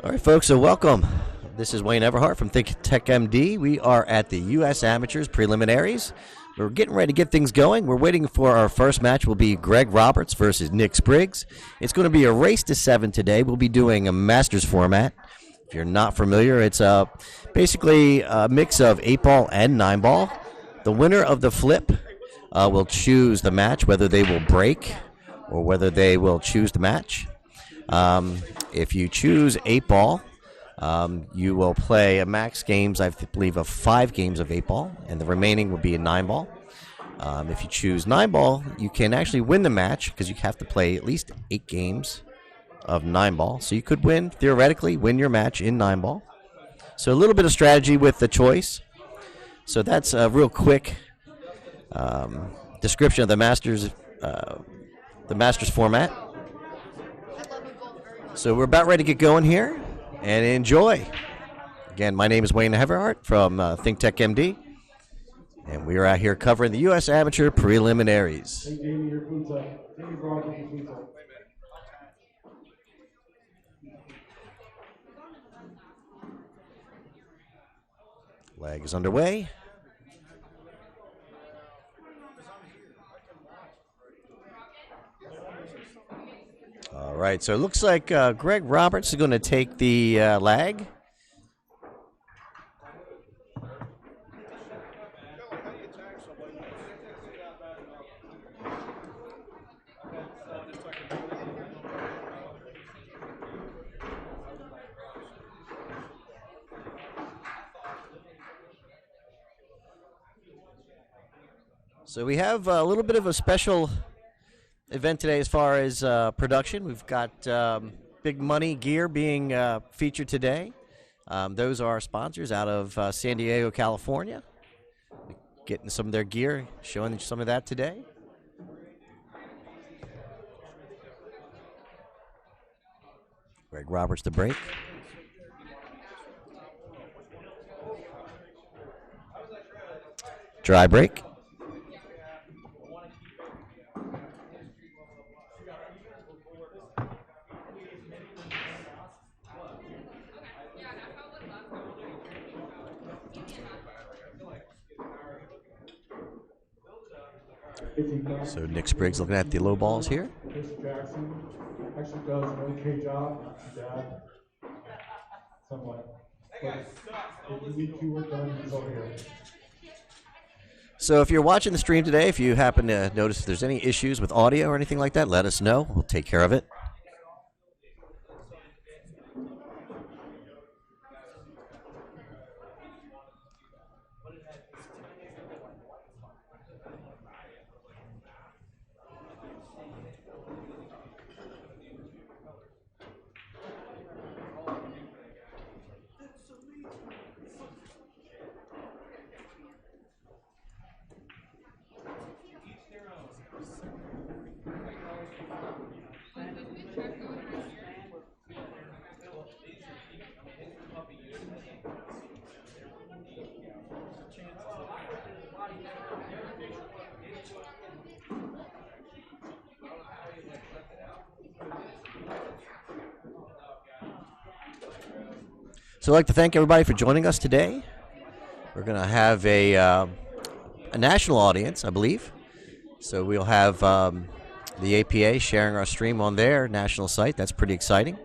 All right, folks, so welcome. This is Wayne Everhart from ThinkTechMD. We are at the US Amateurs Preliminaries. We're getting ready to get things going. We're waiting for our first match. Will be Greg Roberts versus Nick Spriggs. It's going to be a race to 7 today. We'll be doing a Masters format. If you're not familiar, it's basically a mix of 8-ball and 9-ball. The winner of the flip will choose the match, whether they will break or whether they will choose the match. If you choose 8-ball, you will play a max games, I believe, of 5 games of 8-ball, and the remaining will be a 9-ball. If you choose 9-ball, you can actually win the match because you have to play at least 8 games of 9-ball. So you could theoretically win your match in 9-ball. So a little bit of strategy with the choice. So that's a real quick description of the Masters format. So we're about ready to get going here, and enjoy. Again, my name is Wayne Everhart from ThinkTechMD, and we are out here covering the US Amateur Preliminaries. Hey, Jamie, your food's up. Jamie brought your food's up. Leg is underway. All right, so it looks like Greg Roberts is going to take the lag. So we have a little bit of a special event today as far as production. We've got big money gear being featured today. Those are our sponsors out of San Diego, California. Getting some of their gear, showing some of that today. Greg Roberts to break. Dry break. So Nick Spriggs looking at the low balls here. Chris Jackson actually does an okay job. Dad, somewhat. But if you need to work done, he's over here. So if you're watching the stream today, if you happen to notice if there's any issues with audio or anything like that, let us know. We'll take care of it. So I'd like to thank everybody for joining us today. We're going to have a national audience, I believe. So we'll have the APA sharing our stream on their national site. That's pretty exciting.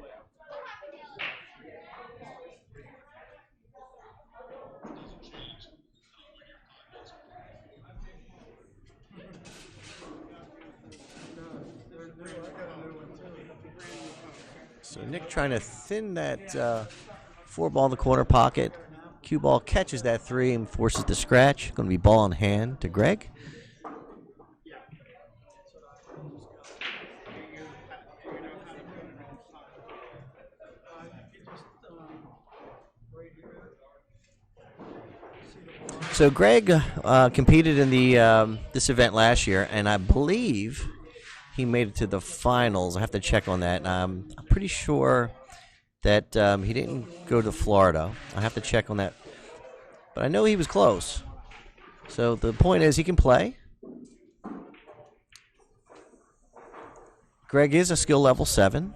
So Nick trying to thin that 4-ball in the corner pocket. Cue ball catches that 3 and forces the scratch. Going to be ball in hand to Greg. So Greg competed in the this event last year, and I believe he made it to the finals. I have to check on that. I'm pretty sure that he didn't go to Florida. I have to check on that. But I know he was close. So the point is he can play. Greg is a skill level 7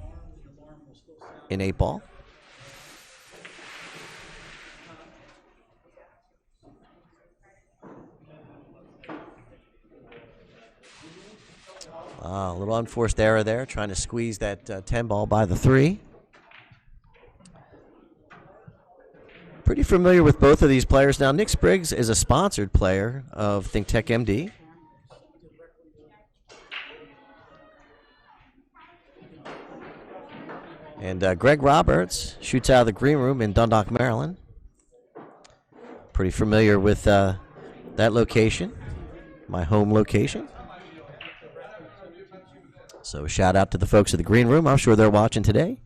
in 8-ball. A little unforced error there, trying to squeeze that 10 ball by the 3. Pretty familiar with both of these players. Now, Nick Spriggs is a sponsored player of ThinkTechMD. And Greg Roberts shoots out of the green room in Dundalk, Maryland. Pretty familiar with that location, my home location. So shout out to the folks at the green room. I'm sure they're watching today.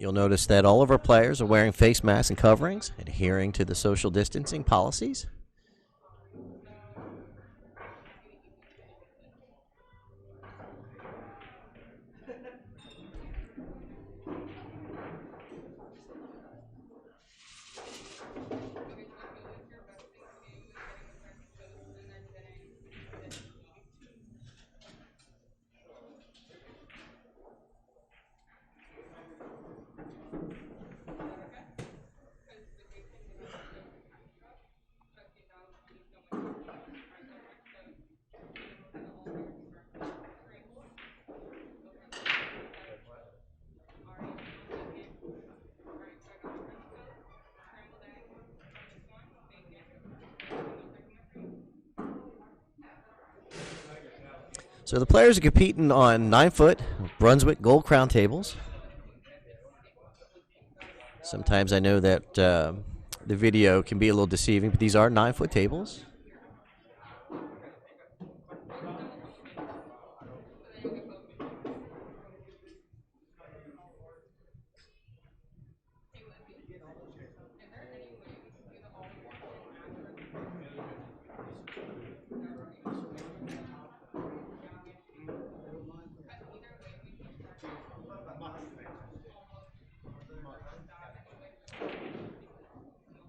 You'll notice that all of our players are wearing face masks and coverings, adhering to the social distancing policies. So the players are competing on 9-foot Brunswick gold crown tables. Sometimes I know that the video can be a little deceiving, but these are 9-foot tables.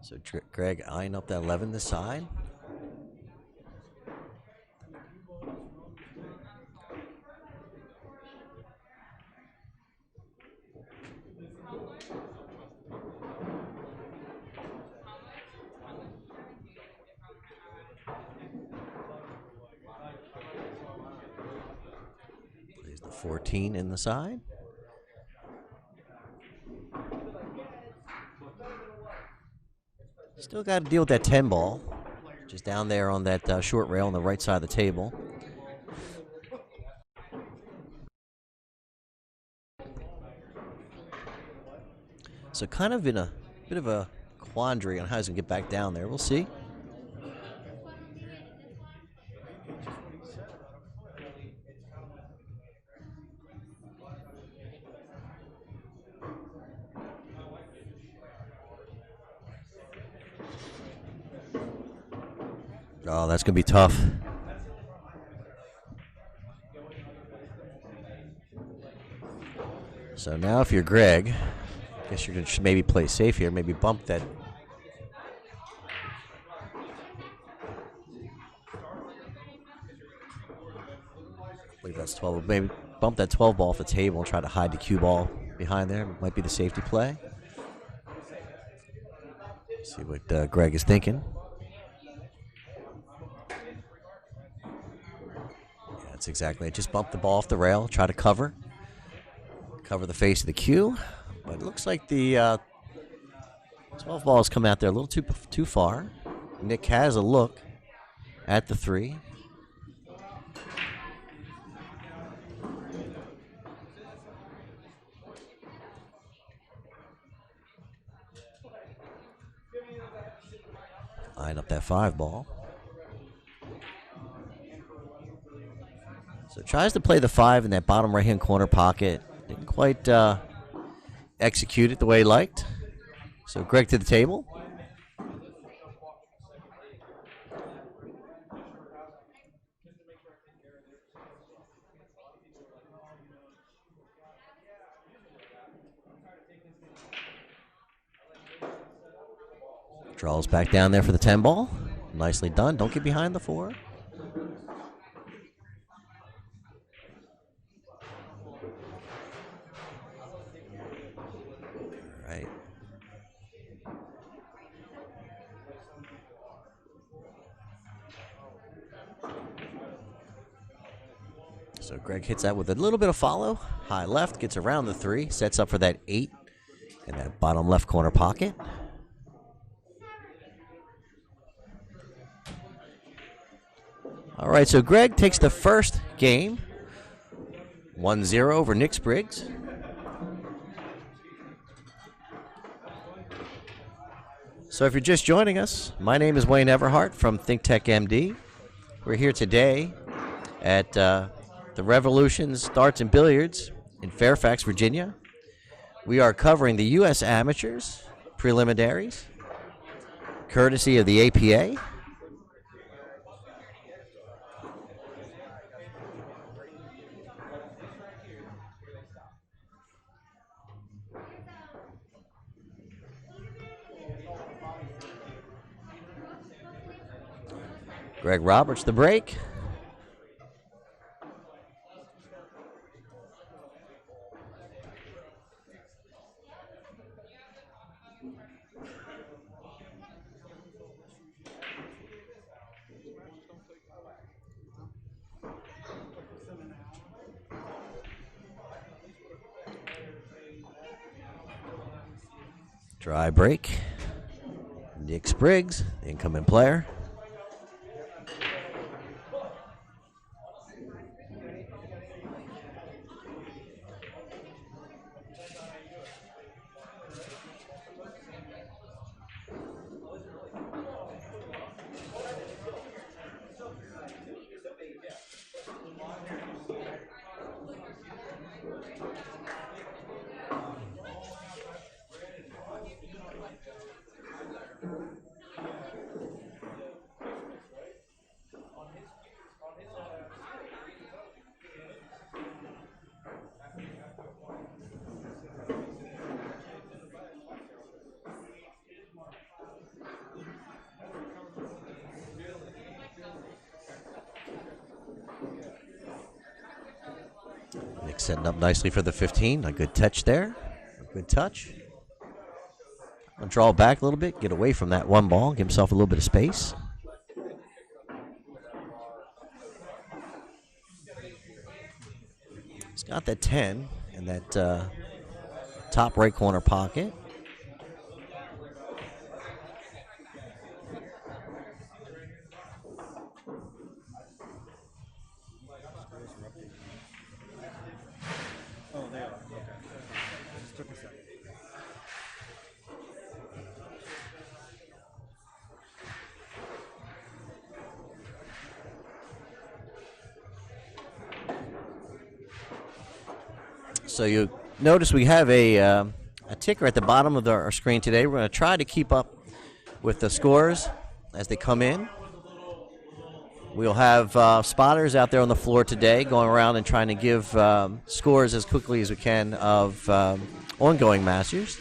So Greg eyeing up that 11 this side. Plays the 14 in the side. Still got to deal with that 10 ball, just down there on that short rail on the right side of the table. So kind of in a bit of a quandary on how he's going to get back down there. We'll see. Oh, that's going to be tough. So now if you're Greg, I guess you're going to maybe play safe here, maybe bump that. I believe that's 12. Maybe bump that 12 ball off the table and try to hide the cue ball behind there. Might be the safety play. See what Greg is thinking. Yeah, that's exactly it. Just bump the ball off the rail, try to cover the face of the cue. But it looks like the 12 ball has come out there a little too far. Nick has a look at the 3. Line up that 5 ball. So tries to play the 5 in that bottom right-hand corner pocket. Didn't quite execute it the way he liked. So Greg to the table. Draws back down there for the 10 ball. Nicely done. Don't get behind the 4. All right. So Greg hits that with a little bit of follow. High left, gets around the 3, sets up for that 8 in that bottom left corner pocket. All right, so Greg takes the first game, 1-0 over Nick Spriggs. So if you're just joining us, my name is Wayne Everhart from ThinkTechMD. We're here today at the Revolution Darts and Billiards in Fairfax, Virginia. We are covering the US Amateurs Preliminaries, courtesy of the APA. Greg Roberts, the break. Dry break. Nick Spriggs, the incoming player. Nick setting up nicely for the 15. A good touch there. A good touch. I'll draw back a little bit, get away from that 1 ball, give himself a little bit of space. He's got that 10 in that top right corner pocket. So you notice we have a ticker at the bottom of our screen today. We're going to try to keep up with the scores as they come in. We'll have spotters out there on the floor today going around and trying to give scores as quickly as we can of ongoing matches.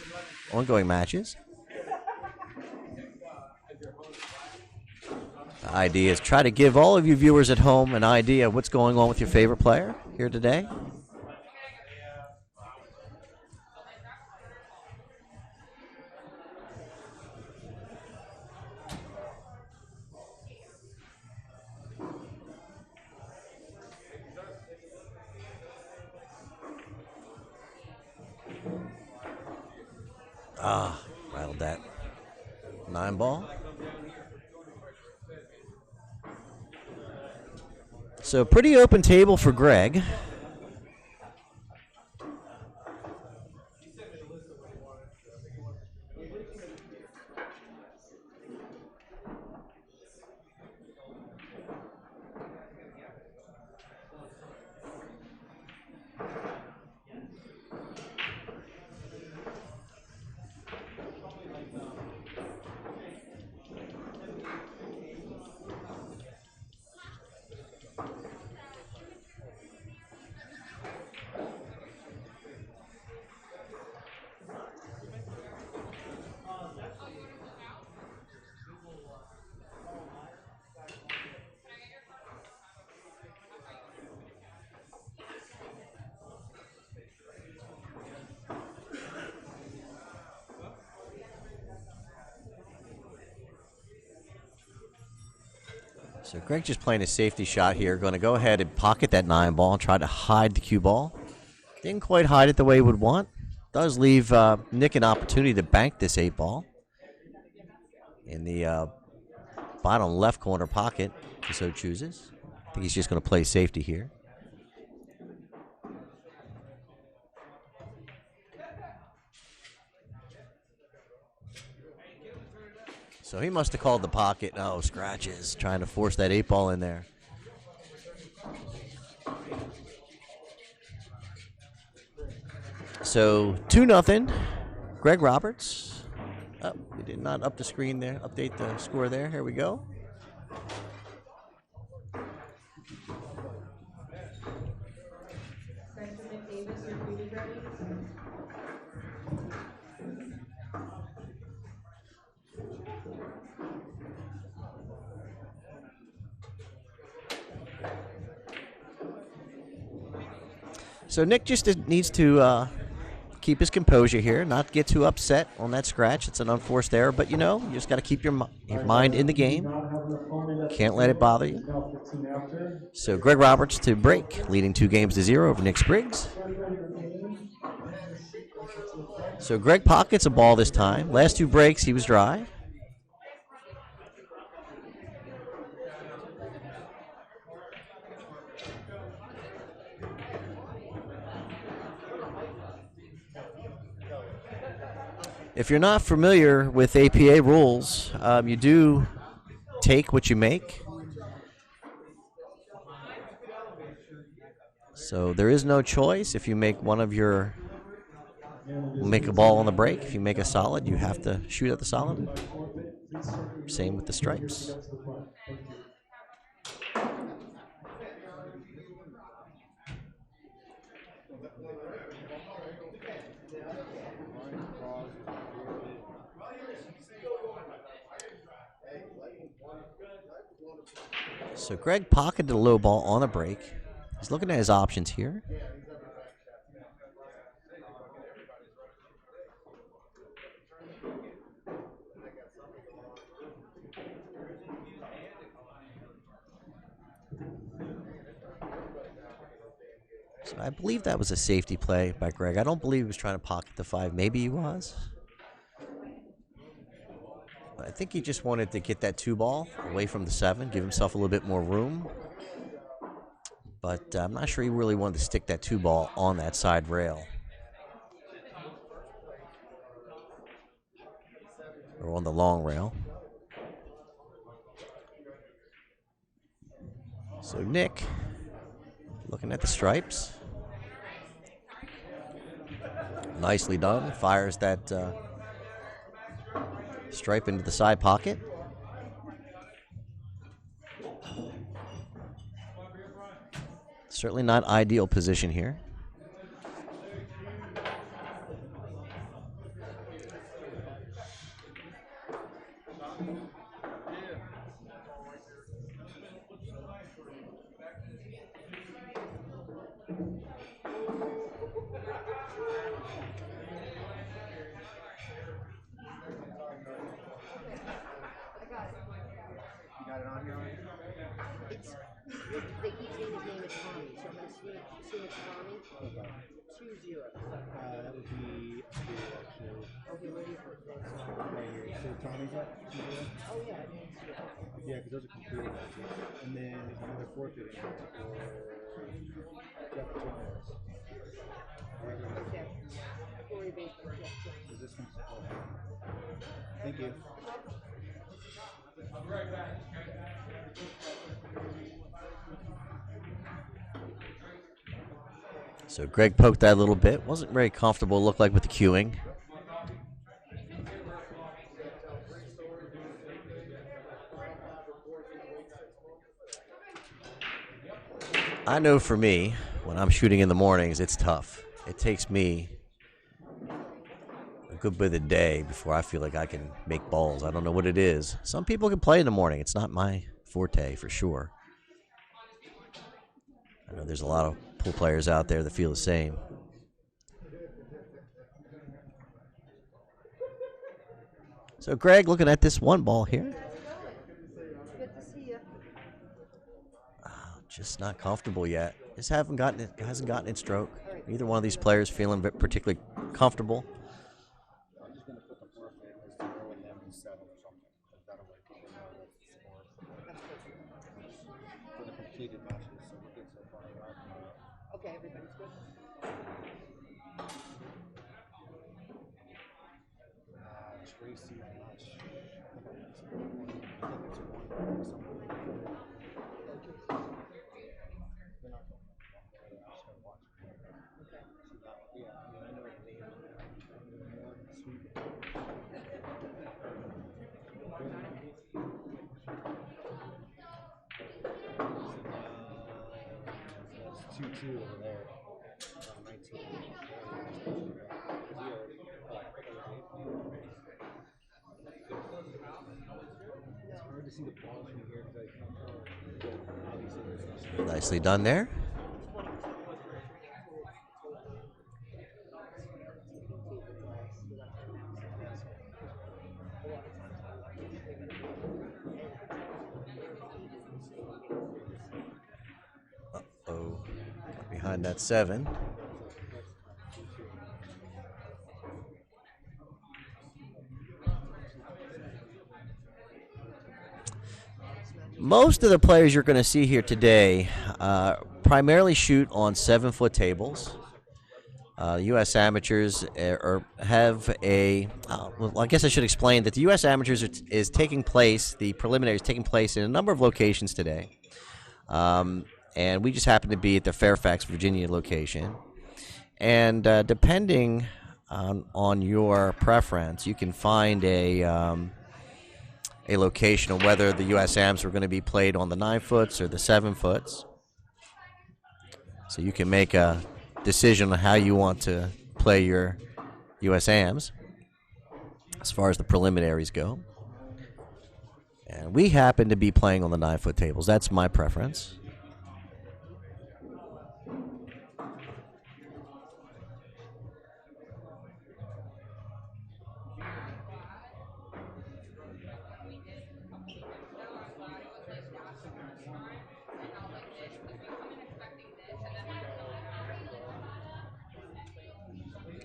The idea is try to give all of you viewers at home an idea of what's going on with your favorite player here today. Rattled that 9 ball. So pretty open table for Greg. So Greg just playing a safety shot here. Going to go ahead and pocket that 9 ball and try to hide the cue ball. Didn't quite hide it the way he would want. Does leave Nick an opportunity to bank this 8 ball in the bottom left corner pocket, if he so chooses. I think he's just going to play safety here. So he must have called the pocket. Oh, scratches, trying to force that 8 ball in there. So 2-0. Greg Roberts. Oh, we did not up the screen there. Update the score there. Here we go. So Nick just needs to keep his composure here, not get too upset on that scratch. It's an unforced error, but you know, you just got to keep your mind in the game. Can't let it bother you. So Greg Roberts to break, leading 2-0 over Nick Spriggs. So Greg pockets a ball this time. Last 2 breaks, he was dry. If you're not familiar with APA rules, you do take what you make. So there is no choice. If you make make a ball on the break, if you make a solid, you have to shoot at the solid. Same with the stripes. So Greg pocketed a low ball on a break. He's looking at his options here. So I believe that was a safety play by Greg. I don't believe he was trying to pocket the 5. Maybe he was. But I think he just wanted to get that 2 ball away from the 7, give himself a little bit more room. But I'm not sure he really wanted to stick that 2 ball on that side rail. Or on the long rail. So Nick, looking at the stripes. Nicely done. Fires that stripe into the side pocket. Certainly not ideal position here. They keep saying his name is Tommy, so I'm going to assume it's Tommy. Okay. 2-0. That would be 2, actually. Okay, where do you put this? Right here. So Tommy's up 2-0? Oh, yeah. Yeah, because those are completed matches. And then another forfeiting or Jeff 2 minutes. Okay. Corey Baker. Yeah. Is this one? Okay. Thank you. I'll be right back. So Greg poked that a little bit. Wasn't very comfortable, looked like, with the cueing. I know for me, when I'm shooting in the mornings, it's tough. It takes me a good bit of the day before I feel like I can make balls. I don't know what it is. Some people can play in the morning. It's not my forte, for sure. I know there's a lot of pool players out there that feel the same. So Greg looking at this 1 ball here. Good to see you. Just not comfortable yet. Just hasn't gotten its stroke. Neither one of these players feeling particularly comfortable. I'm just gonna put the forfeit as 0 and then 7 or something. Like that'll way people know that the score for the completed matches. So we'll get so far out. Okay, everybody's good. Tracy, I'm not sure. I think it's one or something. They're not going to just gonna watch. Okay. Yeah, I mean, I know the name. Sweet. That's 2-2 over there. 19. It's hard to see the balls from here because I can't tell. Obviously, there's no Nicely done there. Uh-oh. Behind that 7. Most of the players you're going to see here today primarily shoot on 7-foot tables. U.S. Amateurs have a. Well, I guess I should explain that the U.S. Amateurs is taking place. The preliminaries taking place in a number of locations today, and we just happen to be at the Fairfax, Virginia location. And depending on your preference, you can find a location of whether the U.S. AMs are going to be played on the 9-foots or the 7-foots. So you can make a decision on how you want to play your U.S. AMs as far as the preliminaries go. And we happen to be playing on the 9-foot tables. That's my preference.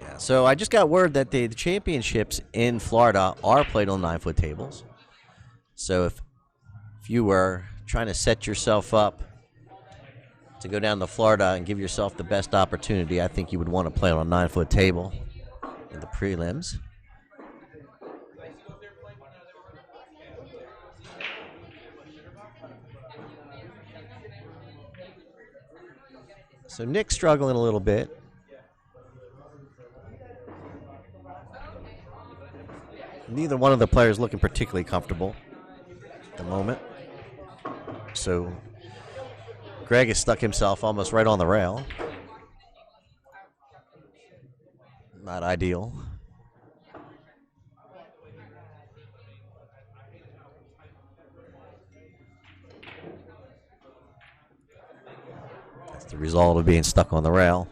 Yeah, so I just got word that the championships in Florida are played on 9-foot tables. So if you were trying to set yourself up to go down to Florida and give yourself the best opportunity, I think you would want to play on a 9-foot table in the prelims. So Nick's struggling a little bit. Neither one of the players looking particularly comfortable at the moment. So Greg has stuck himself almost right on the rail. Not ideal. That's the result of being stuck on the rail.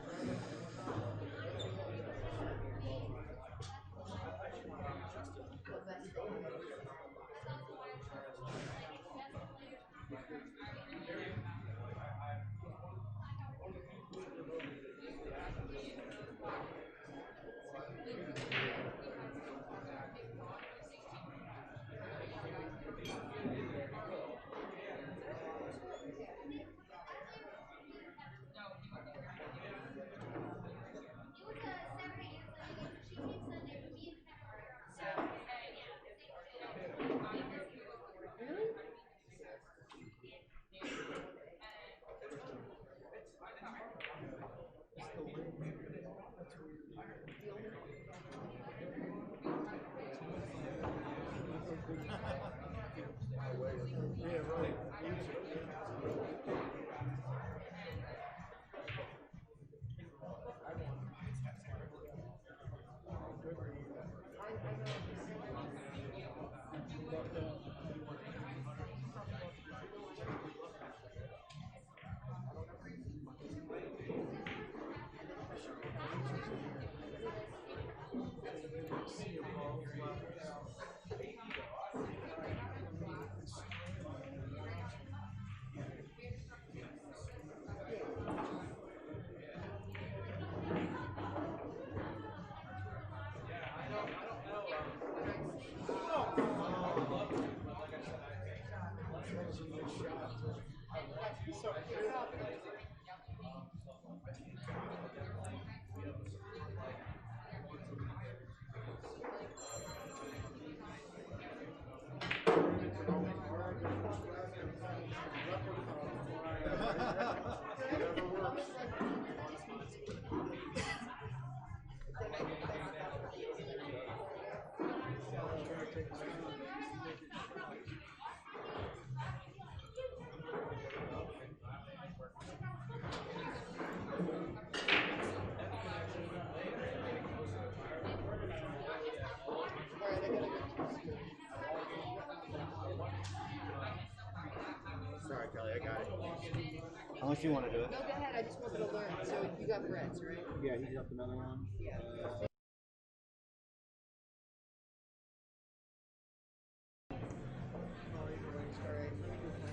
Unless you want to do it. No, go ahead. I just wanted to learn. So you got breads, right? Yeah, he's up another one. Yeah.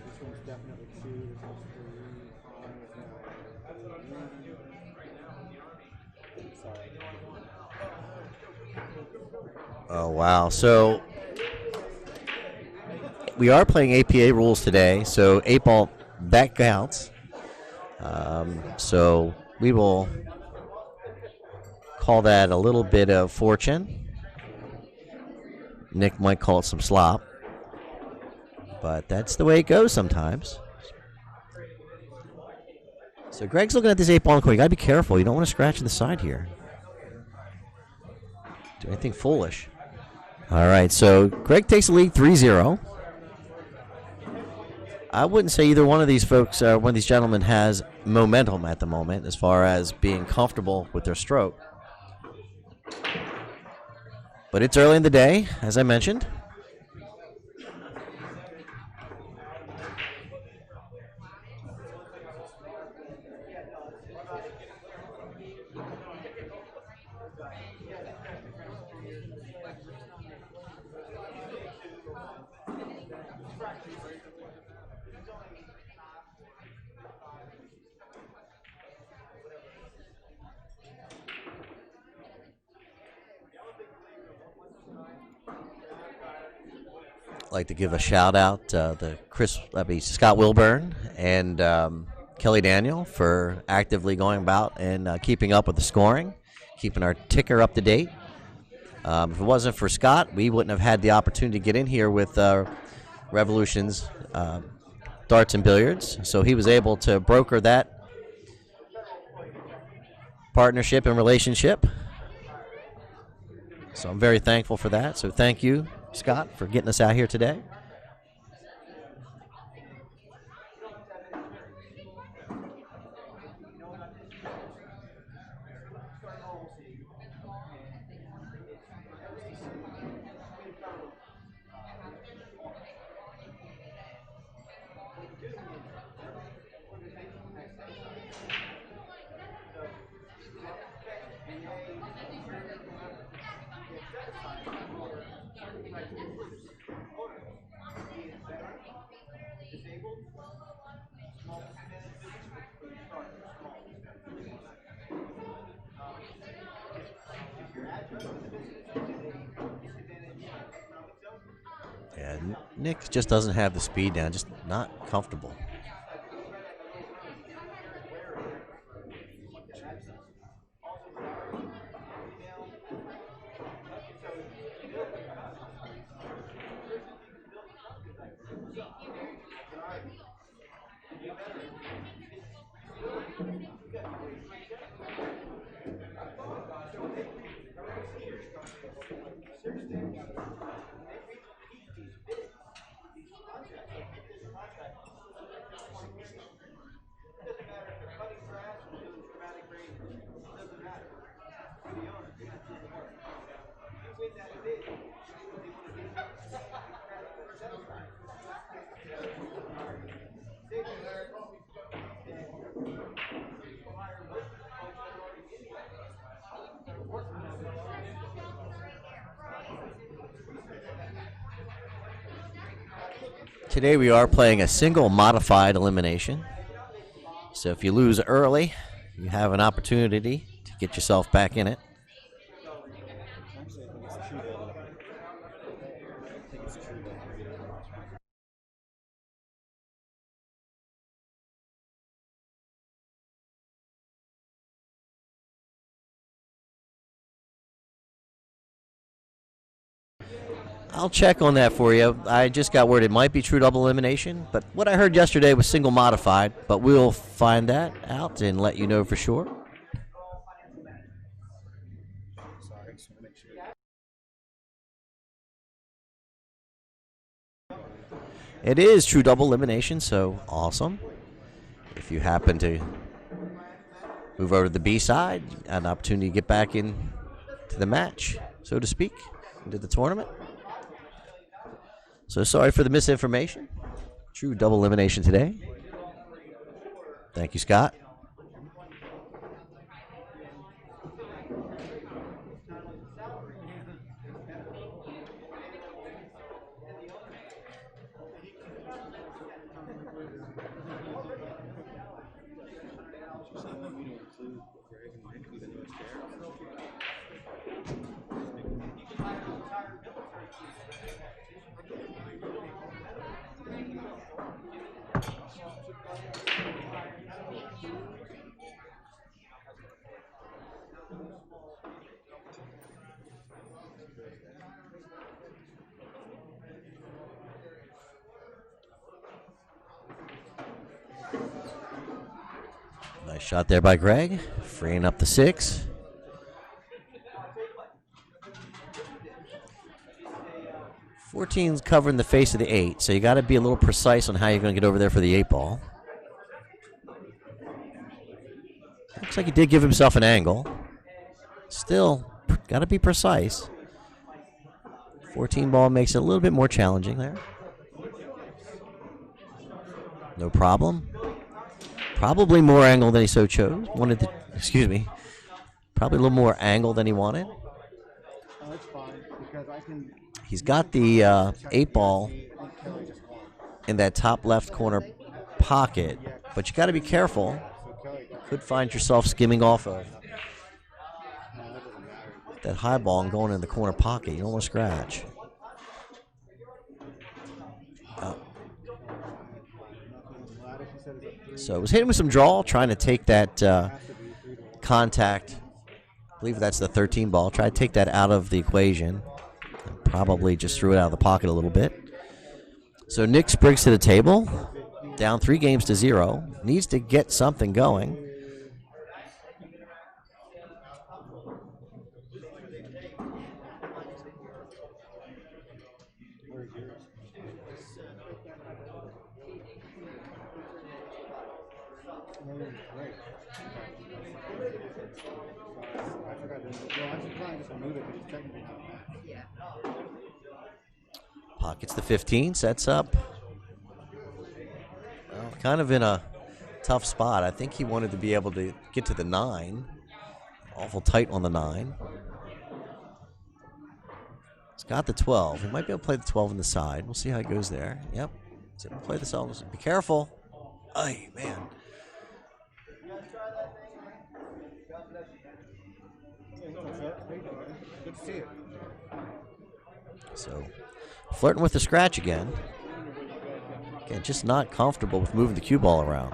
This one's definitely 2. This one's 3. Sorry. Oh, wow. So we are playing APA rules today, so 8-ball, that counts. So we will call that a little bit of fortune. Nick might call it some slop, but that's the way it goes sometimes. So Greg's looking at this 8-ball and you got to be careful. You don't want to scratch to the side here. Do anything foolish. All right, so Greg takes the lead 3-0. I wouldn't say either one of these folks, one of these gentlemen, has momentum at the moment as far as being comfortable with their stroke. But it's early in the day, as I mentioned. Like to give a shout out to Scott Wilburn and Kelly Daniel for actively going about and keeping up with the scoring, keeping our ticker up to date. If it wasn't for Scott, we wouldn't have had the opportunity to get in here with Revolution's Darts and Billiards. So he was able to broker that partnership and relationship. So I'm very thankful for that. So thank you, Scott, for getting us out here today. Yeah, Nick just doesn't have the speed down, just not comfortable. Today we are playing a single modified elimination. So if you lose early, you have an opportunity to get yourself back in it. I'll check on that for you. I just got word it might be true double elimination, but what I heard yesterday was single modified, but we'll find that out and let you know for sure. It is true double elimination, so awesome. If you happen to move over to the B side, an opportunity to get back in to the match, so to speak, into the tournament. So sorry for the misinformation. True double elimination today. Thank you, Scott. Nice shot there by Greg, freeing up the 6. Fourteen's covering the face of the 8, so you got to be a little precise on how you're going to get over there for the 8 ball. Looks like he did give himself an angle. Still, got to be precise. 14 ball makes it a little bit more challenging there. No problem. Probably more angle than he so chose. Probably a little more angle than he wanted. That's fine, because I can... He's got the 8 ball in that top left corner pocket, but you got to be careful. Could find yourself skimming off of that high ball and going in the corner pocket. You don't want to scratch. So it was hitting with some draw, trying to take that contact. I believe that's the 13 ball. Try to take that out of the equation. Probably just threw it out of the pocket a little bit. So Nick Spriggs to the table, down 3-0. Needs to get something going. Pockets the 15, sets up. Well, kind of in a tough spot. I think he wanted to be able to get to the 9. Awful tight on the 9. He's got the 12. He might be able to play the 12 on the side. We'll see how it goes there. Yep. He's able to play the 12. Be careful. Ay, man. Good to see it. So, flirting with the scratch again. Again, just not comfortable with moving the cue ball around.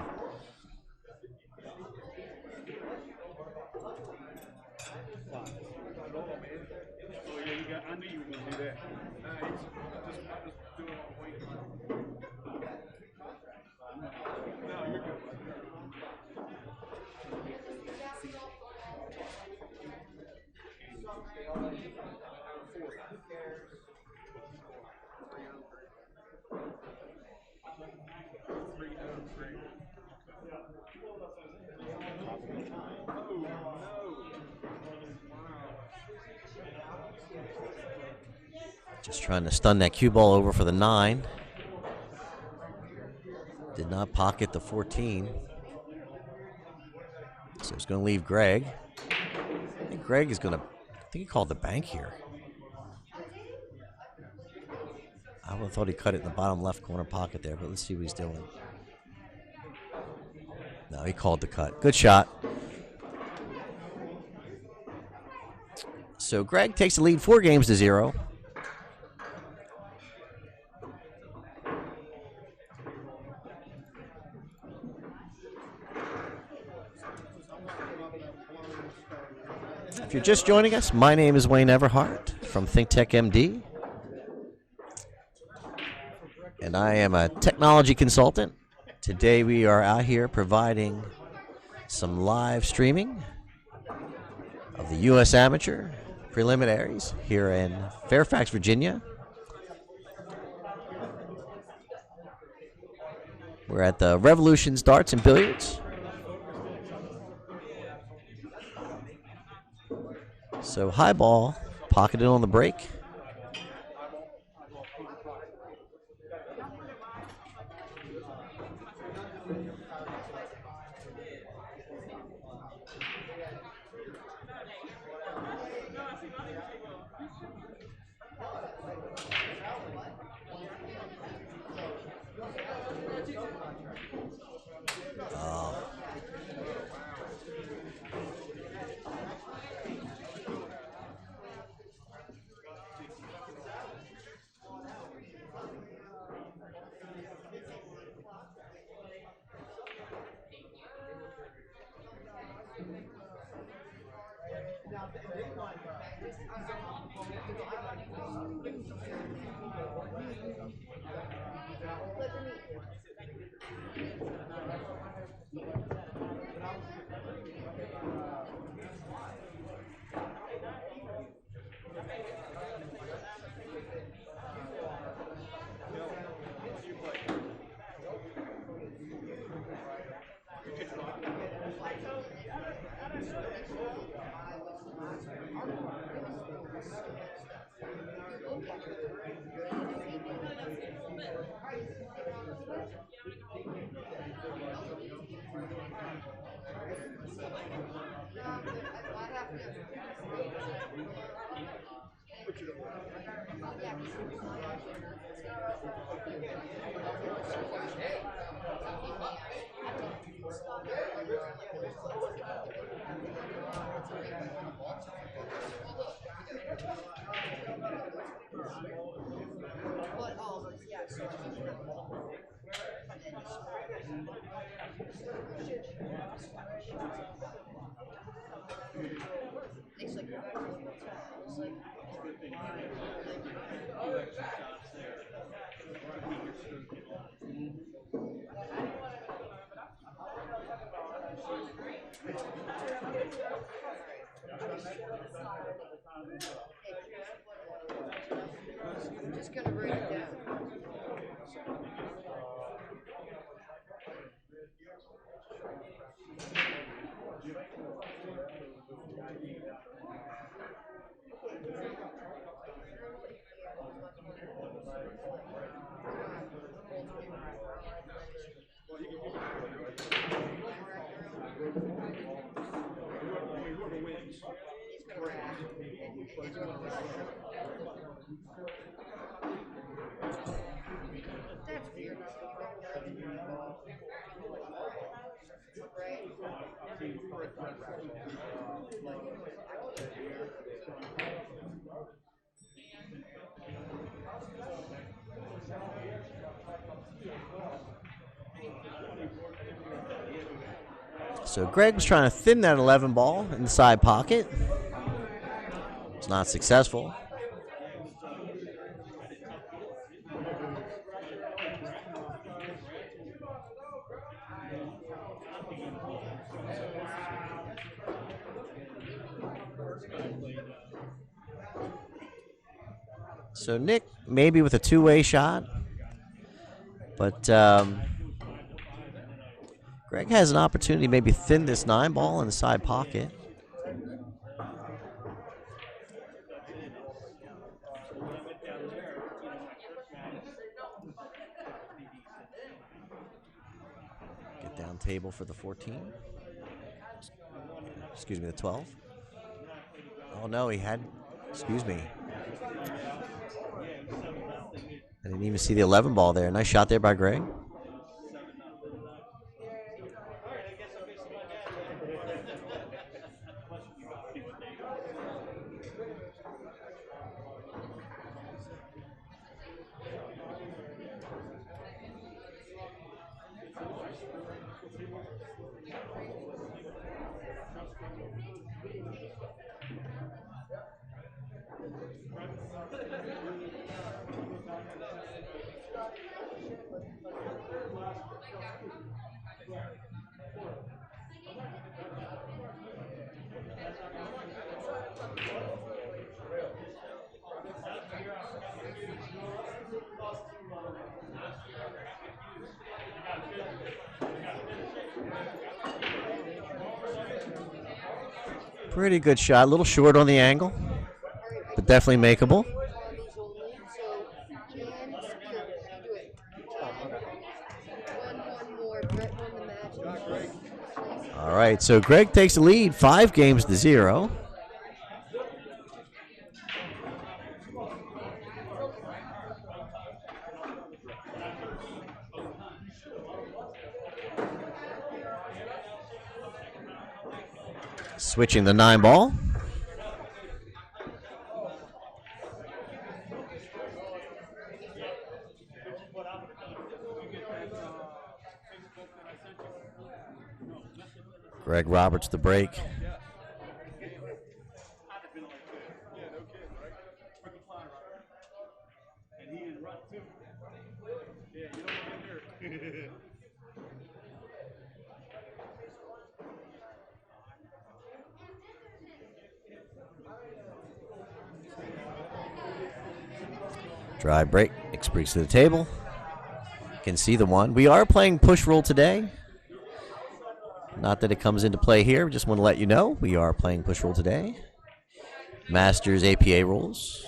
Just trying to stun that cue ball over for the 9. Did not pocket the 14. So it's going to leave Greg. I think Greg is going to, I think he called the bank here. I would have thought he cut it in the bottom left corner pocket there, but let's see what he's doing. No, he called the cut. Good shot. So Greg takes the lead 4-0. If you're just joining us, my name is Wayne Everhart from ThinkTechMD. And I am a technology consultant. Today we are out here providing some live streaming of the US Amateur Preliminaries here in Fairfax, Virginia. We're at the Revolutions Darts and Billiards. So high ball, pocketed on the break. I'm just gonna write it down. That's weird. So Greg was trying to thin that 11 ball in the side pocket. It's not successful. So Nick maybe with a two-way shot, but Greg has an opportunity to maybe thin this 9 ball in the side pocket. Get down table for the 14. Excuse me, the 12. Oh no, he had, excuse me. I didn't even see the 11 ball there. Nice shot there by Greg. Pretty good shot. A little short on the angle, but definitely makeable. All right, so Greg takes the lead 5-0. Switching the 9 ball. Greg Roberts the break. Drive break, Spriggs to the table. Can see the 1. We are playing push roll today. Not that it comes into play here. Just want to let you know we are playing push roll today. Masters APA rules.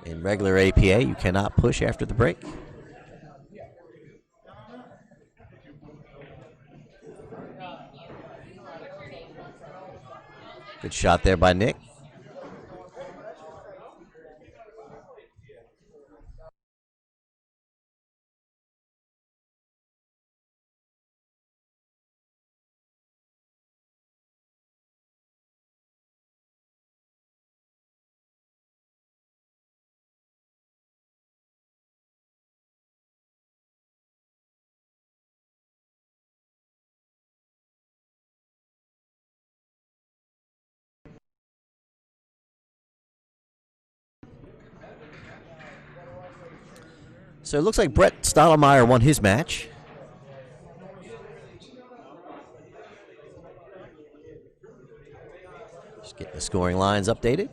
In regular APA, you cannot push after the break. Good shot there by Nick. So it looks like Brett Stottlemyre won his match. Just getting the scoring lines updated.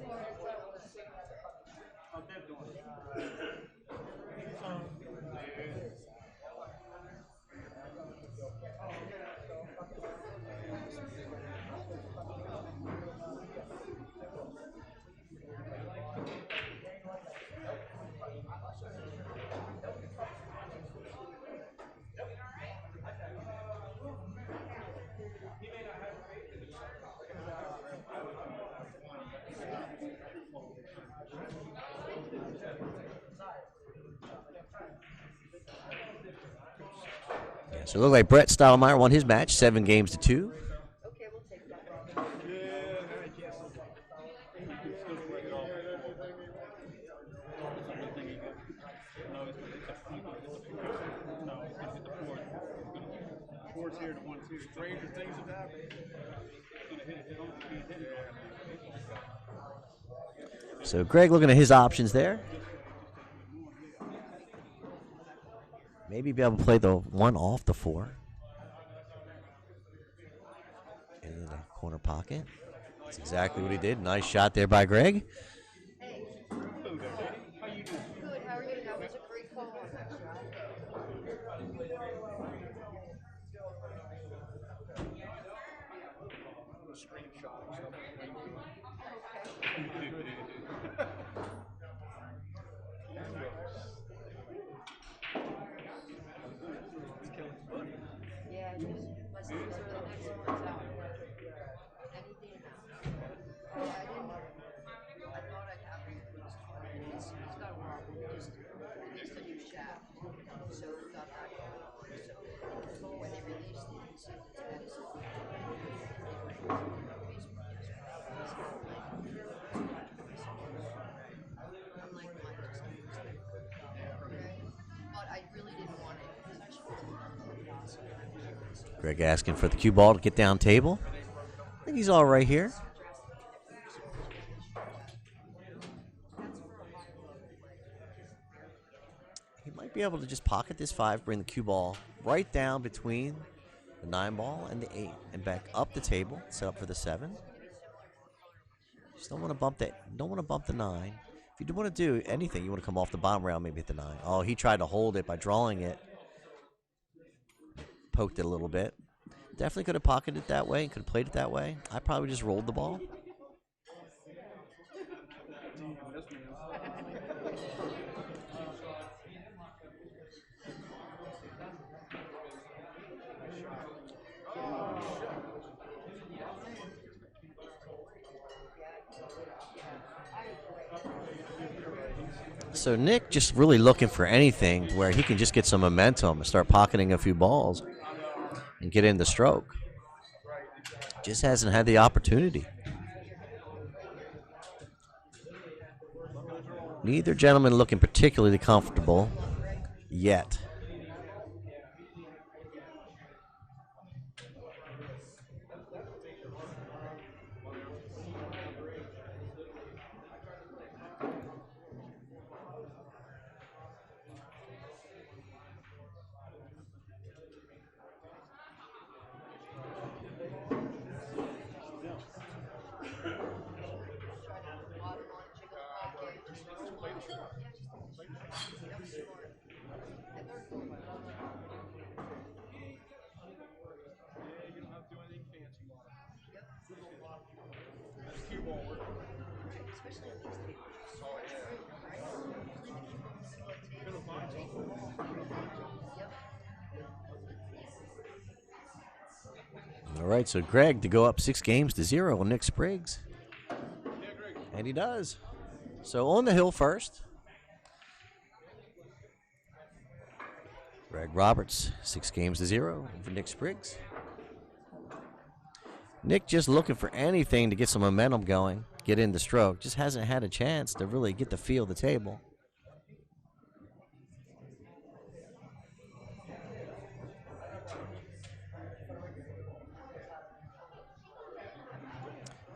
Yeah, so it looks like Brett Stottlemyre won his match, 7 games to 2. Okay, we'll take that. Stranger things have happened. So Greg looking at his options there. Maybe be able to play the 1 off the 4. Into the corner pocket. That's exactly what he did. Nice shot there by Greg. Hey. Good, how are you? That was a great call. Yeah, my sleeves are the next ones out. Anything. Yeah, I thought I'd have it. He's got a lot. Just released a new shaft. So we got that going. So when they released it, he said it's medicine. I'm like, might just use it. Okay? But I really didn't want it because I should have. Greg asking for the cue ball to get down table. I think he's all right here. He might be able to just pocket this 5, bring the cue ball right down between the 9 ball and the 8, and back up the table, set up for the 7. Just don't want to bump that. Don't want to bump the 9. If you do want to do anything, you want to come off the bottom rail, maybe hit the 9. Oh, he tried to hold it by drawing it. Poked it a little bit. Definitely could have pocketed it that way. Could have played it that way. I probably just rolled the ball. So Nick just really looking for anything where he can just get some momentum and start pocketing a few balls and get in the stroke. Just hasn't had the opportunity. Neither gentleman looking particularly comfortable yet. All right, so Greg to go up 6-0 on Nick Spriggs. And he does. So on the hill first. Greg Roberts, 6-0 for Nick Spriggs. Nick just looking for anything to get some momentum going, get in the stroke. Just hasn't had a chance to really get the feel of the table.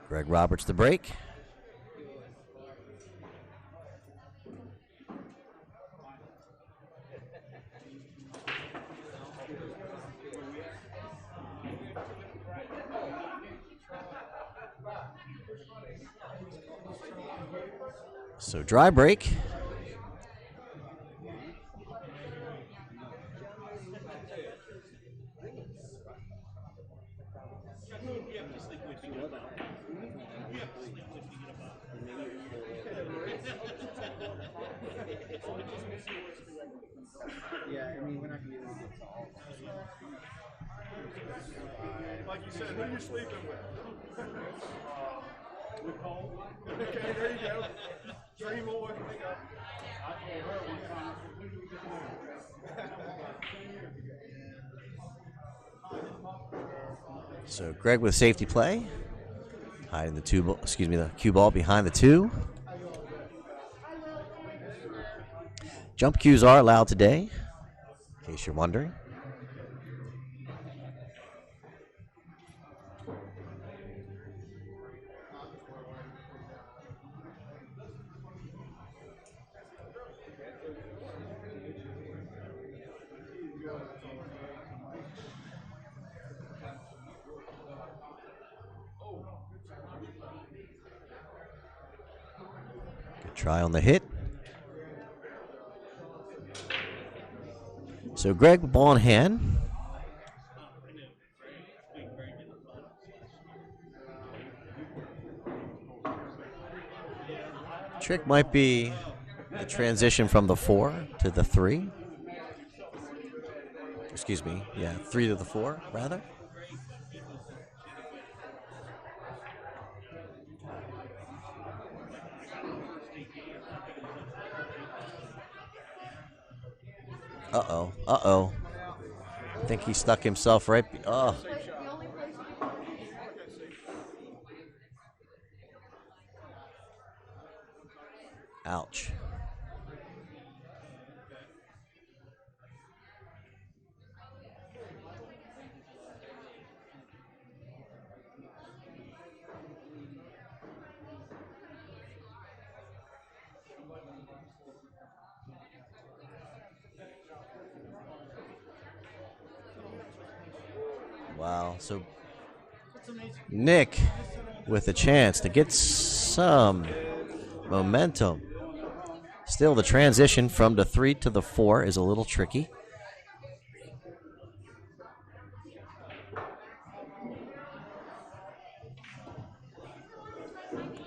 Greg Roberts the break. So dry break. Yeah, I mean, we're not going to be able to get to all of them. Like you said, who are you sleeping with? With Cole? Okay, there you go. Dream on. I told her one time, when do we get there? So Greg with safety play. Hiding the the cue ball behind the 2. Jump cues are allowed today, in case you're wondering. Good try on the hit. So Greg, ball in hand. Trick might be the transition from the 4 to the 3. Excuse me, yeah, 3 to the 4, rather. Uh-oh, uh-oh. I think he stuck himself right. Oh. Ouch. Wow, so Nick with a chance to get some momentum. Still, the transition from the 3 to the 4 is a little tricky.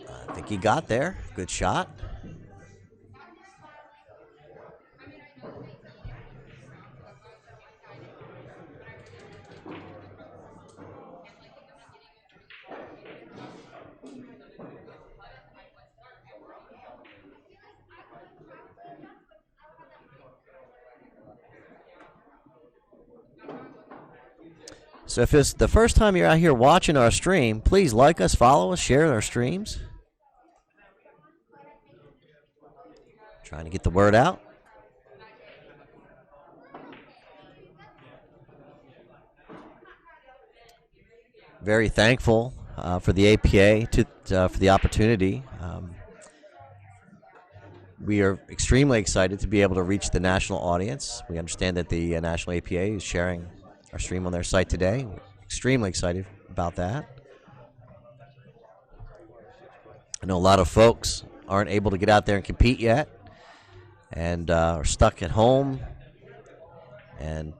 I think he got there. Good shot. So if it's the first time you're out here watching our stream, please like us, follow us, share our streams. Trying to get the word out. Very thankful for the APA for the opportunity. We are extremely excited to be able to reach the national audience. We understand that the National APA is sharing our stream on their site today. We're extremely excited about that. I know a lot of folks aren't able to get out there and compete yet and are stuck at home and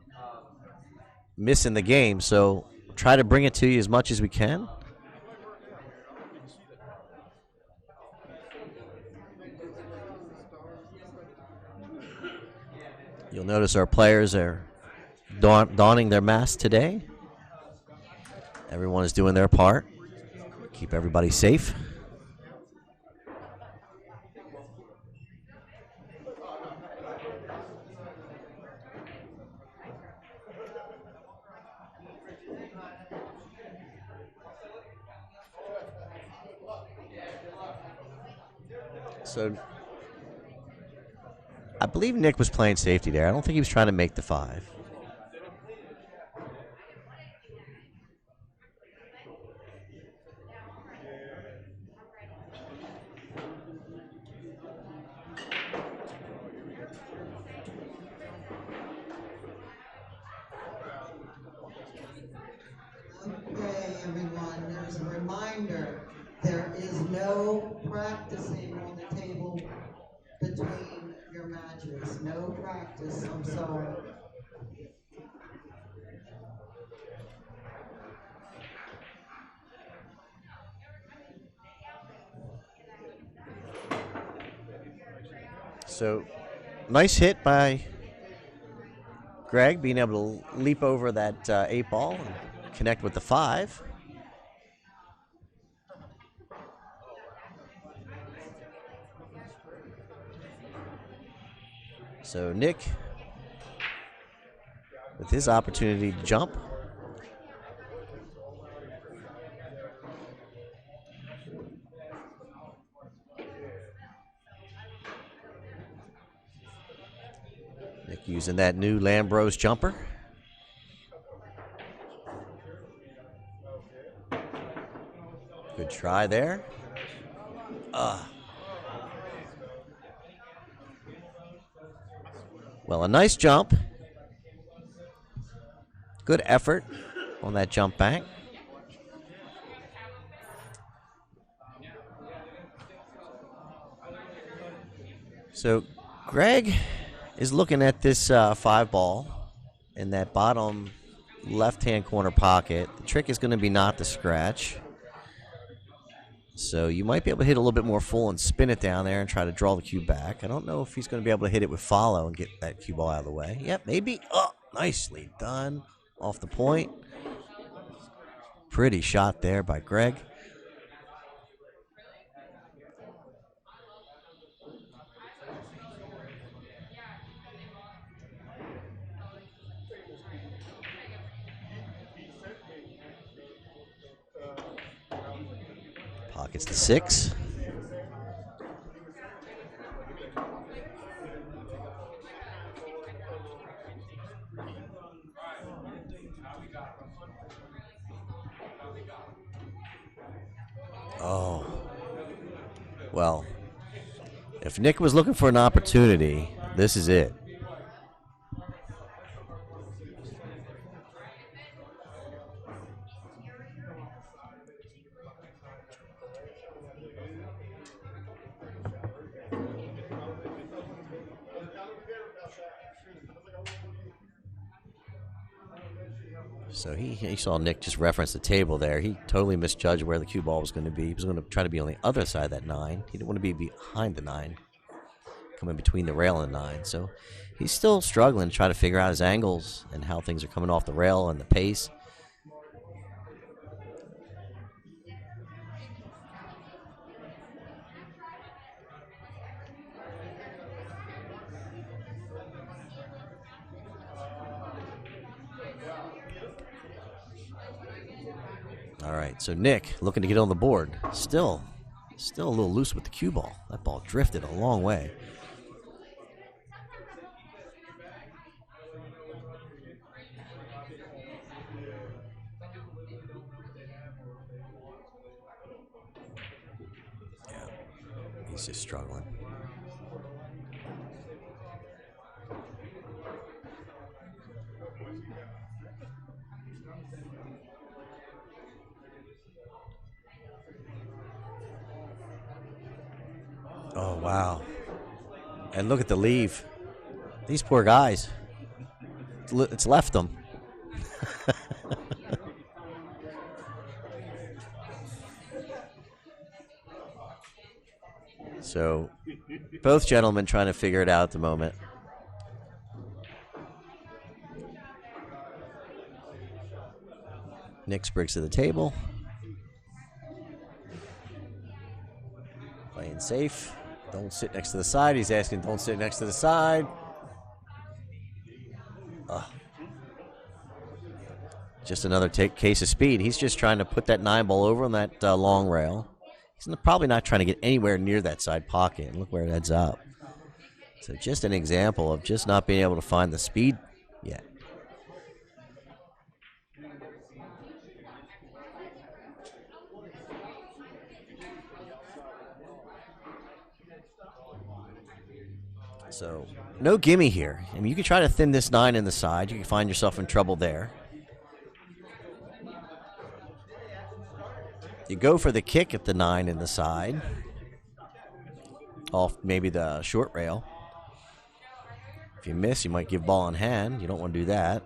missing the game. So try to bring it to you as much as we can. You'll notice our players are donning their masks today. Everyone is doing their part. Keep everybody safe. So I believe Nick was playing safety there. I don't think he was trying to make the 5. Okay, everyone, there's a reminder. There is no practicing on the table between your matches. No practice, I'm sorry. So nice hit by Greg, being able to leap over that 8 ball and connect with the 5. So Nick, with his opportunity to jump. Nick using that new Lambros jumper. Good try there. Well, a nice jump. Good effort on that jump bank. So Greg is looking at this 5 ball in that bottom left-hand corner pocket. The trick is going to be not to scratch. So you might be able to hit a little bit more full and spin it down there and try to draw the cue back. I don't know if he's going to be able to hit it with follow and get that cue ball out of the way. Yep, maybe. Oh, nicely done. Off the point. Pretty shot there by Greg. Pockets the 6. Oh. Well, if Nick was looking for an opportunity, this is it. So he saw Nick just reference the table there. He totally misjudged where the cue ball was going to be. He was going to try to be on the other side of that 9. He didn't want to be behind the 9, coming between the rail and the 9. So he's still struggling to try to figure out his angles and how things are coming off the rail and the pace. All right, so Nick looking to get on the board. Still a little loose with the cue ball. That ball drifted a long way. Yeah, he's just struggling. Oh, wow. And look at the leave. These poor guys. It's left them. So, both gentlemen trying to figure it out at the moment. Nick Spriggs to the table. Playing safe. Don't sit next to the side. He's asking, don't sit next to the side. Just another case of speed. He's just trying to put that 9-ball over on that long rail. He's probably not trying to get anywhere near that side pocket. And look where it ends up. So just an example of just not being able to find the speed yet. So no gimme here. I mean, you can try to thin this 9 in the side. You can find yourself in trouble there. You go for the kick at the 9 in the side. Off maybe the short rail. If you miss, you might give ball in hand. You don't want to do that.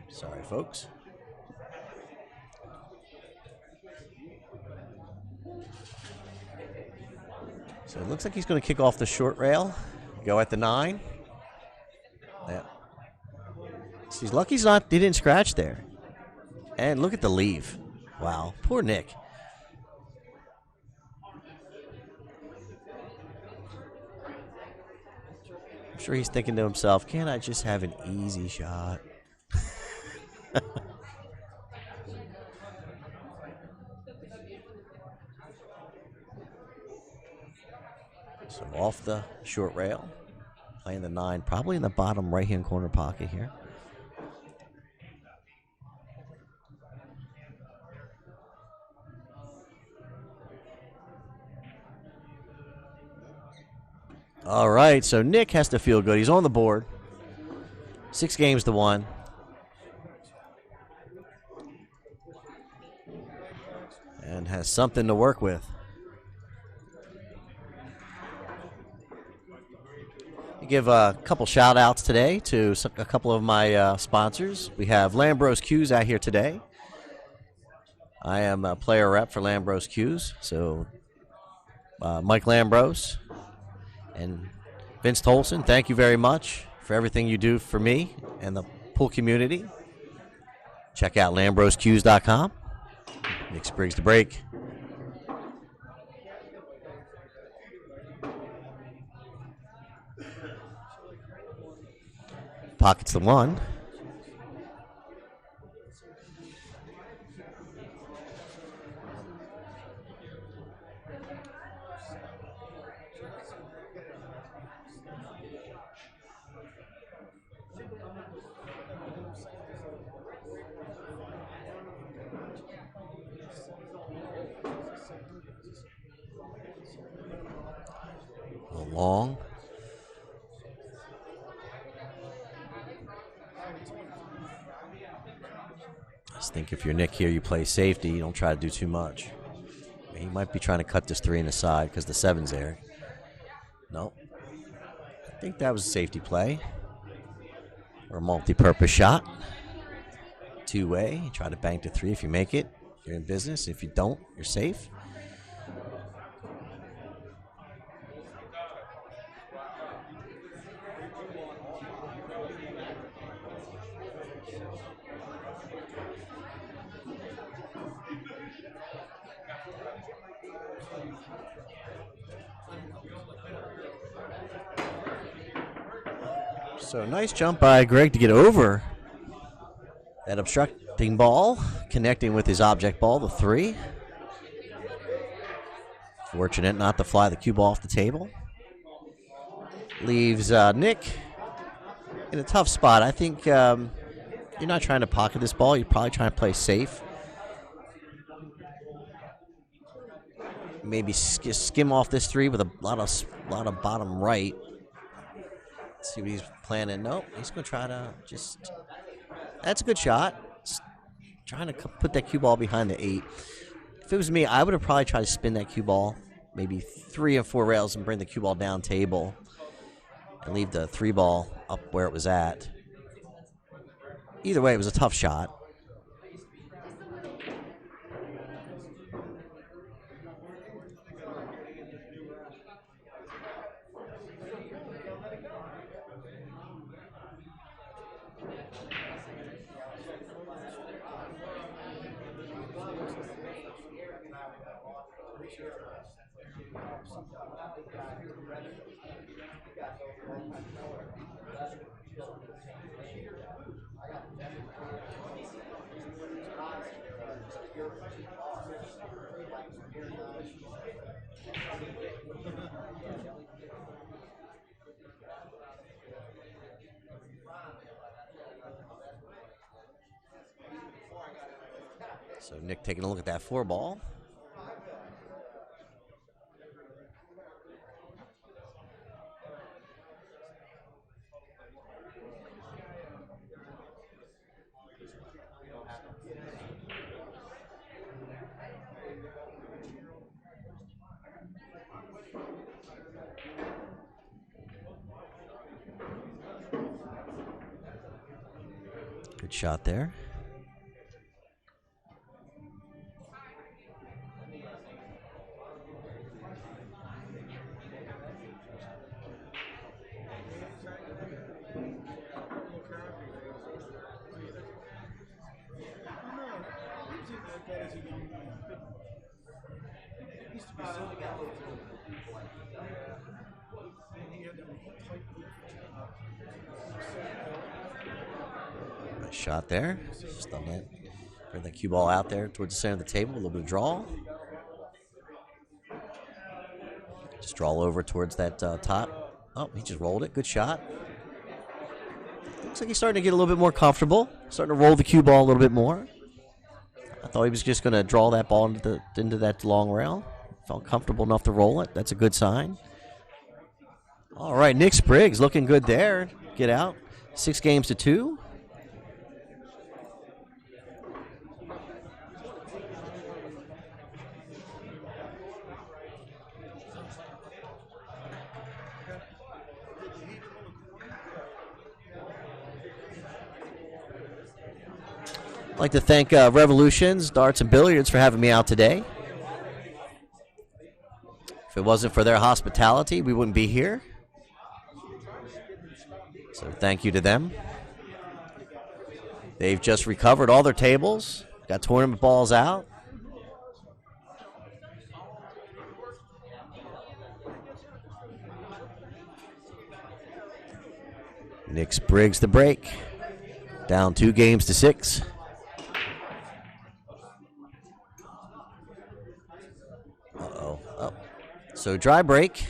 Sorry, folks. So it looks like he's going to kick off the short rail. Go at the 9. Yeah. He's lucky he didn't scratch there. And look at the leave. Wow. Poor Nick. I'm sure he's thinking to himself, can't I just have an easy shot? So off the short rail. Playing the 9, probably in the bottom right-hand corner pocket here. All right, so Nick has to feel good. He's on the board. 6 games to 1. And has something to work with. I give a couple shout outs today to a couple of my sponsors. We have Lambros Cues out here today. I am a player rep for Lambros Cues. So Mike Lambros and Vince Tolson, thank you very much for everything you do for me and the pool community. Check out LambrosCues.com. Nick Spriggs to break. Pockets the 1. Long. I just think if you're Nick here, you play safety. You don't try to do too much. He might be trying to cut this 3 in the side because the 7's there. No. I think that was a safety play. Or a multi-purpose shot. 2-way. You try to bank to 3 if you make it. You're in business. If you don't, you're safe. So nice jump by Greg to get over that obstructing ball, connecting with his object ball, the 3. Fortunate not to fly the cue ball off the table. Leaves Nick in a tough spot. I think you're not trying to pocket this ball. You're probably trying to play safe. Maybe skim off this 3 with a lot of bottom right. Let's see what he's planning. Nope, he's going to try to just... That's a good shot. Just trying to put that cue ball behind the 8. If it was me, I would have probably tried to spin that cue ball maybe 3 and 4 rails and bring the cue ball down table and leave the 3 ball up where it was at. Either way, it was a tough shot. So Nick taking a look at that 4-ball. Good shot there. Nice shot there. Just on that. Bring the cue ball out there towards the center of the table. A little bit of draw. Just draw over towards that top. Oh, he just rolled it. Good shot. Looks like he's starting to get a little bit more comfortable. Starting to roll the cue ball a little bit more. I thought he was just going to draw that ball into that long rail. Felt comfortable enough to roll it. That's a good sign. All right, Nick Spriggs looking good there. Get out. 6-2. I'd like to thank Revolutions, Darts, and Billiards for having me out today. If it wasn't for their hospitality, we wouldn't be here. So thank you to them. They've just recovered all their tables, got tournament balls out. Nick Spriggs the break. Down 2-6. Uh-oh. Oh. So dry break.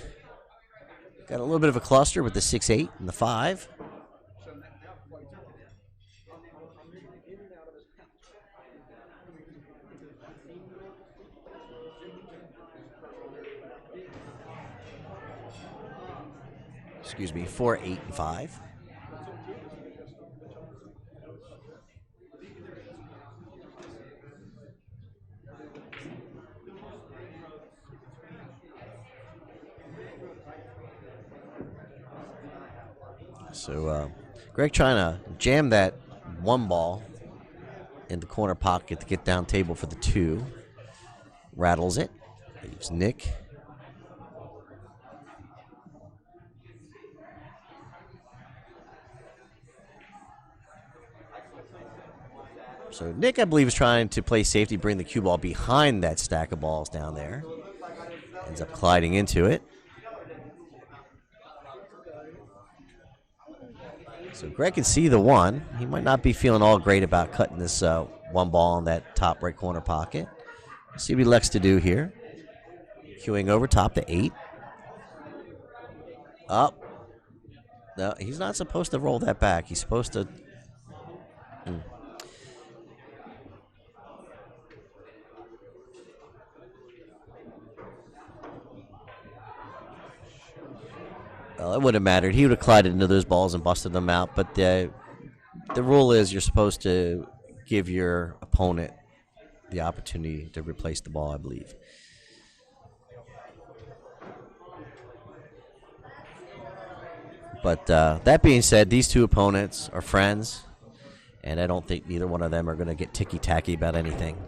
Got a little bit of a cluster with the 6-8 and the 5. Excuse me, 4, 8, and 5. So Greg trying to jam that 1 ball in the corner pocket to get down table for the 2. Rattles it. Leaves Nick. So Nick, I believe, is trying to play safety, bring the cue ball behind that stack of balls down there. Ends up colliding into it. So Greg can see the 1. He might not be feeling all great about cutting this 1 ball in that top right corner pocket. See what he elects to do here. Cueing over top to 8. Up. No, he's not supposed to roll that back. He's supposed to... Well, it wouldn't have mattered. He would have collided into those balls and busted them out. But the rule is you're supposed to give your opponent the opportunity to replace the ball, I believe. But that being said, these two opponents are friends, and I don't think neither one of them are going to get ticky-tacky about anything.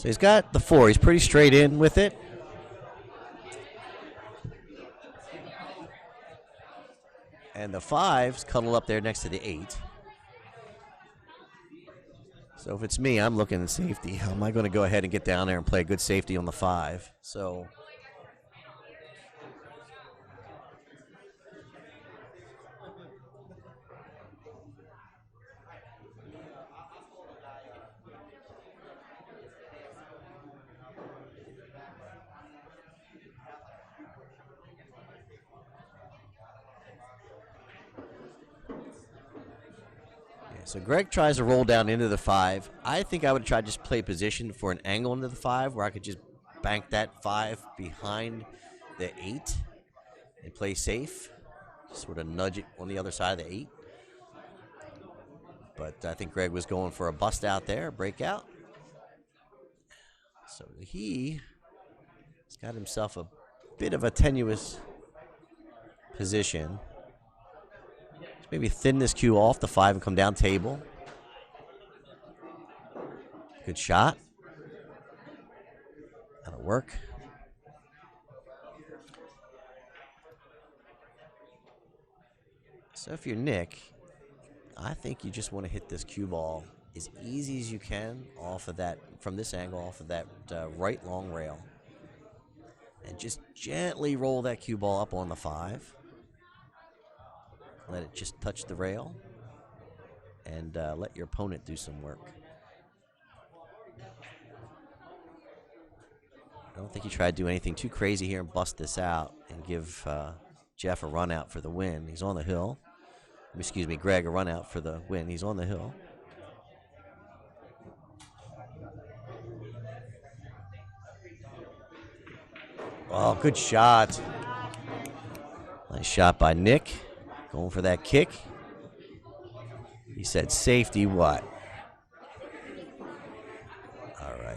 So he's got the 4. He's pretty straight in with it. And the 5's cuddled up there next to the 8. So if it's me, I'm looking at safety. Am I going to go ahead and get down there and play a good safety on the 5? So So Greg tries to roll down into the 5. I think I would try to just play position for an angle into the 5 where I could just bank that 5 behind the 8 and play safe. Sort of nudge it on the other side of the 8. But I think Greg was going for a bust out there, breakout. So he's got himself a bit of a tenuous position. Maybe thin this cue off the 5 and come down table. Good shot. That'll work. So if you're Nick, I think you just want to hit this cue ball as easy as you can off of that, from this angle, off of that right long rail. And just gently roll that cue ball up on the 5. Let it just touch the rail, and let your opponent do some work. I don't think you try to do anything too crazy here and bust this out and give Jeff a run out for the win. He's on the hill. Excuse me, Greg a run out for the win. He's on the hill. Oh, good shot. Nice shot by Nick. Going for that kick. He said safety what? All right.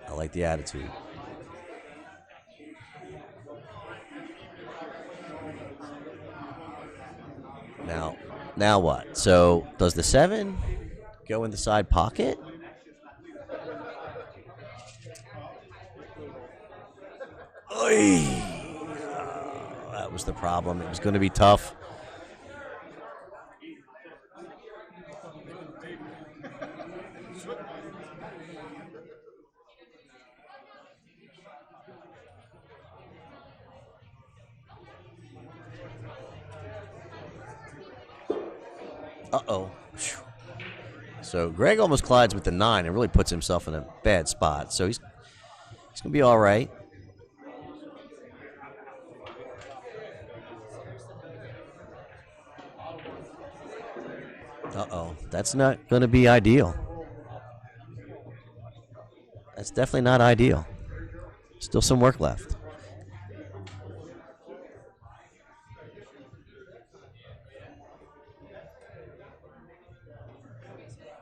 I like the attitude. Now what? So does the 7 go in the side pocket? Oy. That was the problem. It was going to be tough. Uh-oh. So Greg almost collides with the 9 and really puts himself in a bad spot. So he's going to be all right. Uh-oh. That's not going to be ideal. That's definitely not ideal. Still some work left.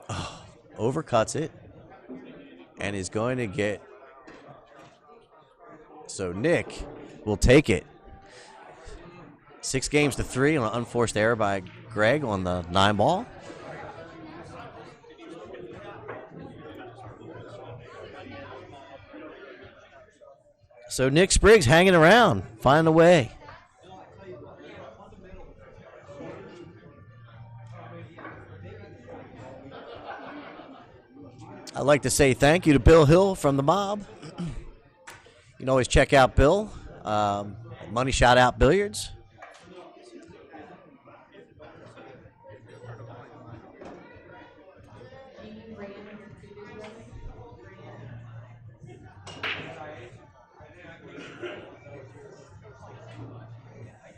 Oh, overcuts it and is going to get... So Nick will take it. 6-3 on an unforced error by Greg on the 9 ball. So Nick Spriggs hanging around, finding a way. I'd like to say thank you to Bill Hill from the mob. You can always check out Bill, Money Shot Out Billiards.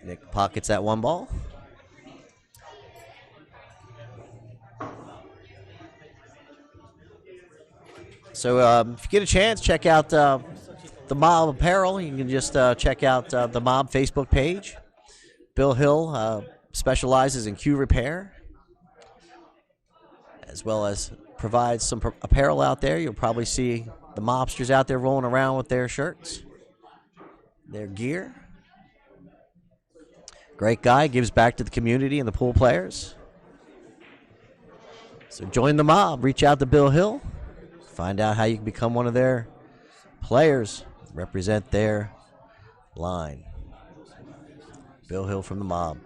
Nick pockets that 1 ball. So if you get a chance, check out the Mob Apparel. You can just check out the Mob Facebook page. Bill Hill specializes in cue repair, as well as provides some apparel out there. You'll probably see the mobsters out there rolling around with their shirts, their gear. Great guy, gives back to the community and the pool players. So join the mob. Reach out to Bill Hill. Find out how you can become one of their players, represent their line. Bill Hill from the Mob.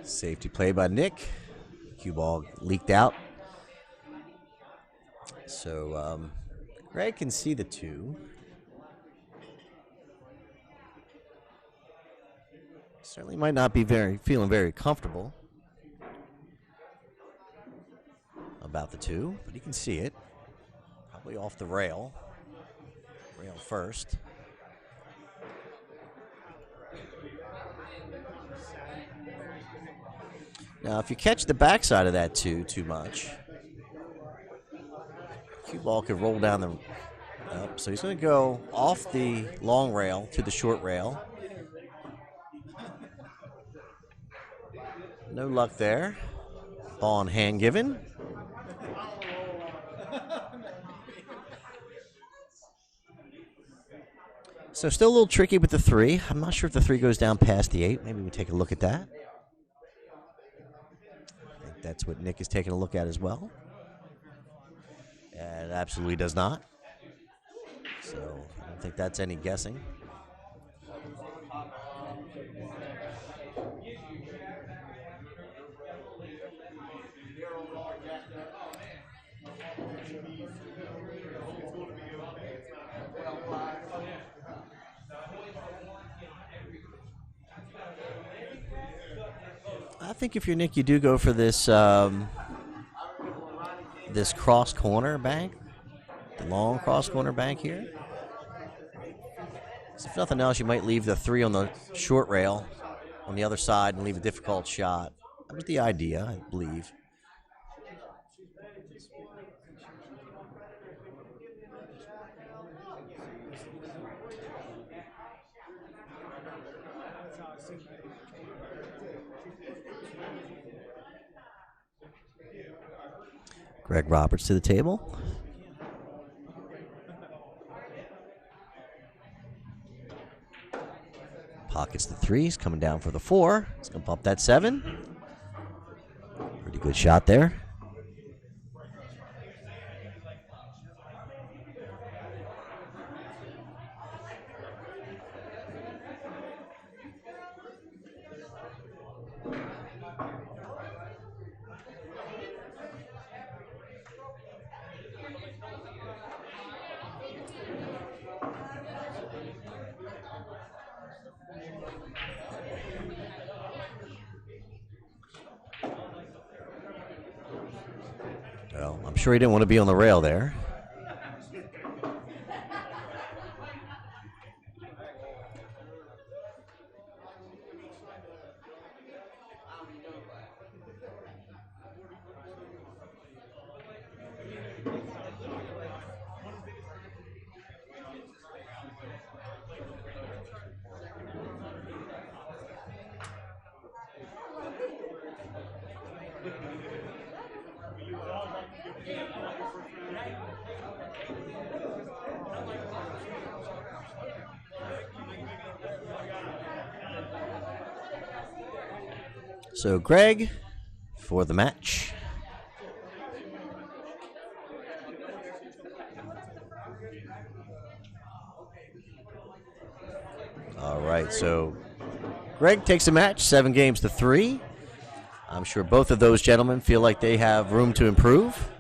Safety play by Nick. Cue ball leaked out. So Greg can see the 2. Certainly might not be feeling very comfortable about the 2, but he can see it. Probably off the rail. Rail first. Now, if you catch the backside of that 2 too much, cue ball could roll down the up. So he's going to go off the long rail to the short rail. No luck there. Ball in hand given. So still a little tricky with the 3. I'm not sure if the 3 goes down past the 8. Maybe we take a look at that. I think that's what Nick is taking a look at as well. And it absolutely does not. So I don't think that's any guessing. I think if you're Nick, you do go for this this cross corner bank, the long cross corner bank here. So if nothing else, you might leave the 3 on the short rail on the other side and leave a difficult shot. That was the idea, I believe. Greg Roberts to the table. Pockets the 3s, coming down for the 4. He's going to bump that 7. Pretty good shot there. Well, I'm sure he didn't want to be on the rail there. So Greg for the match. All right, so Greg takes a match, 7 games to 3. I'm sure both of those gentlemen feel like they have room to improve.